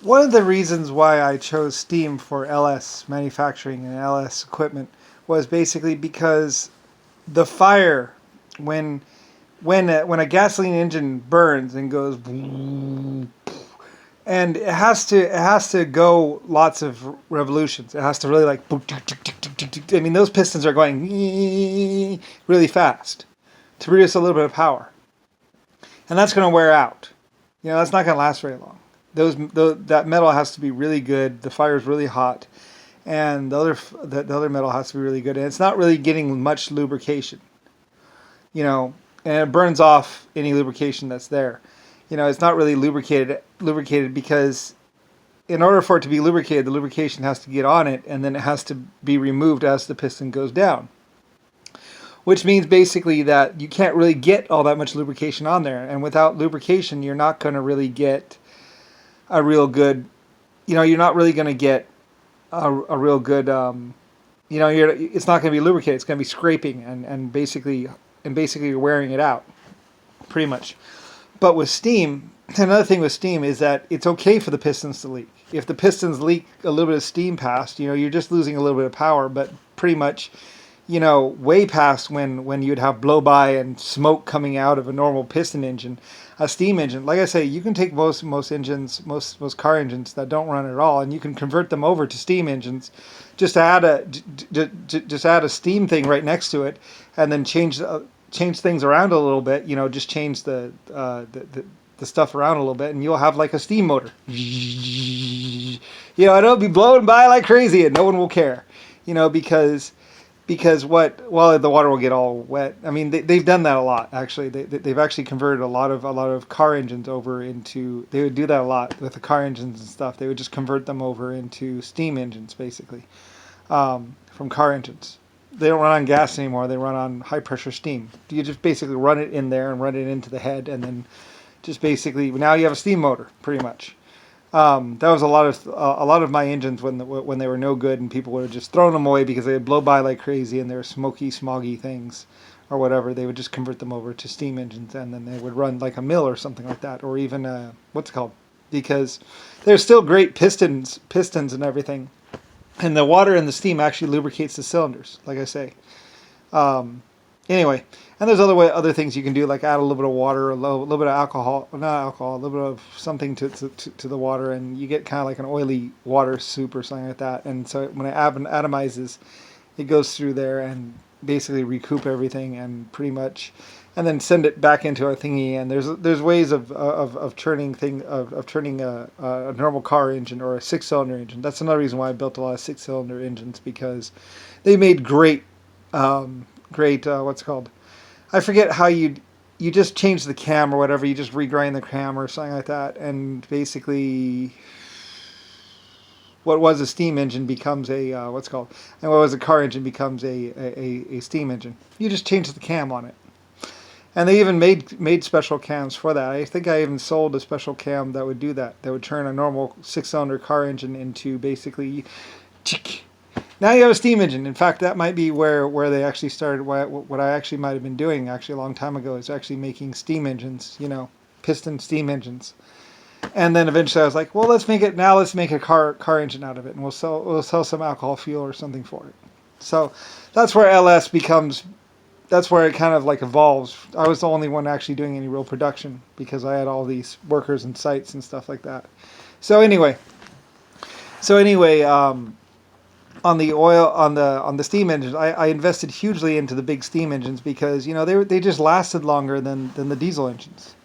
one of the reasons why I chose steam for LS manufacturing and LS equipment was basically because the fire when when a gasoline engine burns and goes, and it has to go lots of revolutions. It has to really like, I mean, those pistons are going really fast to produce a little bit of power, and that's going to wear out. That's not going to last very long. That metal has to be really good. The fire is really hot, and the other metal has to be really good, and it's not really getting much lubrication. And it burns off any lubrication that's there. It's not really lubricated because in order for it to be lubricated, the lubrication has to get on it, and then it has to be removed as the piston goes down. Which means basically that you can't really get all that much lubrication on there, and without lubrication, you're not going to really get a real good. You're not really going to get a real good. It's not going to be lubricated. It's going to be scraping and basically you're wearing it out, pretty much. But with steam, another thing with steam is that it's okay for the pistons to leak. If the pistons leak a little bit of steam past, you're just losing a little bit of power, but pretty much, way past when you'd have blow by and smoke coming out of a normal piston engine. A steam engine, like I say, you can take most engines, most car engines that don't run at all, and you can convert them over to steam engines. Just add a steam thing right next to it, and then change things around a little bit. Just change the stuff around a little bit, and you'll have like a steam motor. It'll be blowing by like crazy, and no one will care. Because the water will get all wet. I mean, they've done that a lot, actually. They've actually converted a lot of car engines over into. They would do that a lot with the car engines and stuff. They would just convert them over into steam engines, basically, from car engines. They don't run on gas anymore. They run on high pressure steam. You just basically run it in there and run it into the head, and then just basically now you have a steam motor, pretty much. That was a lot of my engines when they were no good, and people would have just thrown them away because they would blow by like crazy and they were smoky, smoggy things or whatever. They would just convert them over to steam engines, and then they would run like a mill or something like that, or even what's it called? Because they're still great pistons and everything, and the water and the steam actually lubricates the cylinders, like I say. Anyway, and there's other things you can do, like add a little bit of water, a little bit of alcohol, not alcohol, a little bit of something to the water, and you get kind of like an oily water soup or something like that. And so when it atomizes, it goes through there and basically recoup everything, and pretty much, and then send it back into our thingy. And there's ways of turning a normal car engine or a 6-cylinder engine. That's another reason why I built a lot of 6-cylinder engines, because they made great what's it called? I forget how you just change the cam or whatever. You just regrind the cam or something like that, and basically, what was a steam engine becomes a and what was a car engine becomes a steam engine. You just change the cam on it, and they even made special cams for that. I think I even sold a special cam that would do that. That would turn a normal 6-cylinder car engine into basically. Now you have a steam engine. In fact, that might be where they actually started. What I actually might have been doing actually a long time ago is actually making steam engines, piston steam engines. And then eventually I was like, well, let's make a car engine out of it, and we'll sell some alcohol fuel or something for it. So that's where LS becomes. That's where it kind of like evolves. I was the only one actually doing any real production because I had all these workers and sites and stuff like that. So anyway. On the steam engines, I invested hugely into the big steam engines because they just lasted longer than the diesel engines.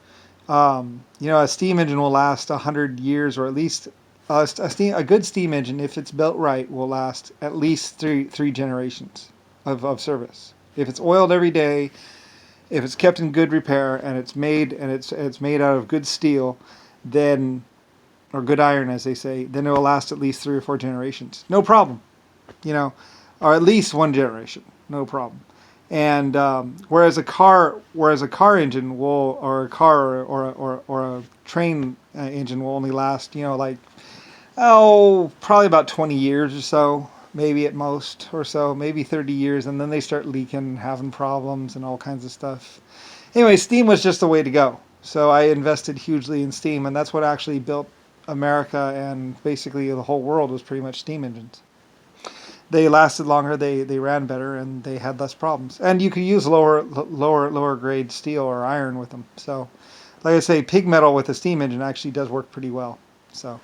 A steam engine will last 100 years, or at least a good steam engine, if it's built right, will last at least three generations of service. If it's oiled every day, if it's kept in good repair, and it's made out of good steel, then, or good iron, as they say, then it will last at least 3 or 4 generations, no problem. Or at least 1 generation, no problem. And whereas a car engine will, or a car or a train engine will only last, probably about 20 years or so, maybe at most, or so, maybe 30 years, and then they start leaking, having problems, and all kinds of stuff. Anyway, steam was just the way to go. So I invested hugely in steam, and that's what actually built America and basically the whole world was pretty much steam engines. They lasted longer, they ran better, and they had less problems. And you could use lower grade steel or iron with them. So, like I say, pig metal with a steam engine actually does work pretty well. So,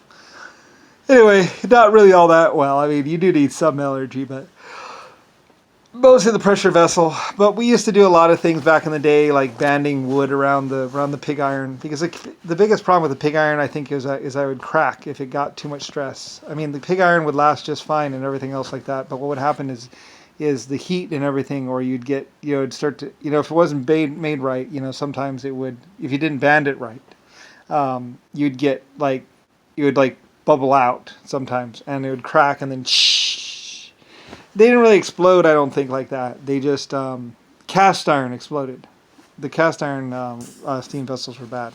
anyway, not really all that well. I mean, you do need some metallurgy, but mostly the pressure vessel. But we used to do a lot of things back in the day, like banding wood around the pig iron, because the biggest problem with the pig iron, I think, is I would crack if it got too much stress. I mean, the pig iron would last just fine and everything else like that, but what would happen is the heat and everything, or you'd get, it'd start to, if it wasn't made right, sometimes it would, if you didn't band it right, you'd get it would bubble out sometimes, and it would crack, and then they didn't really explode, I don't think, like that. They just, cast iron exploded. The cast iron steam vessels were bad.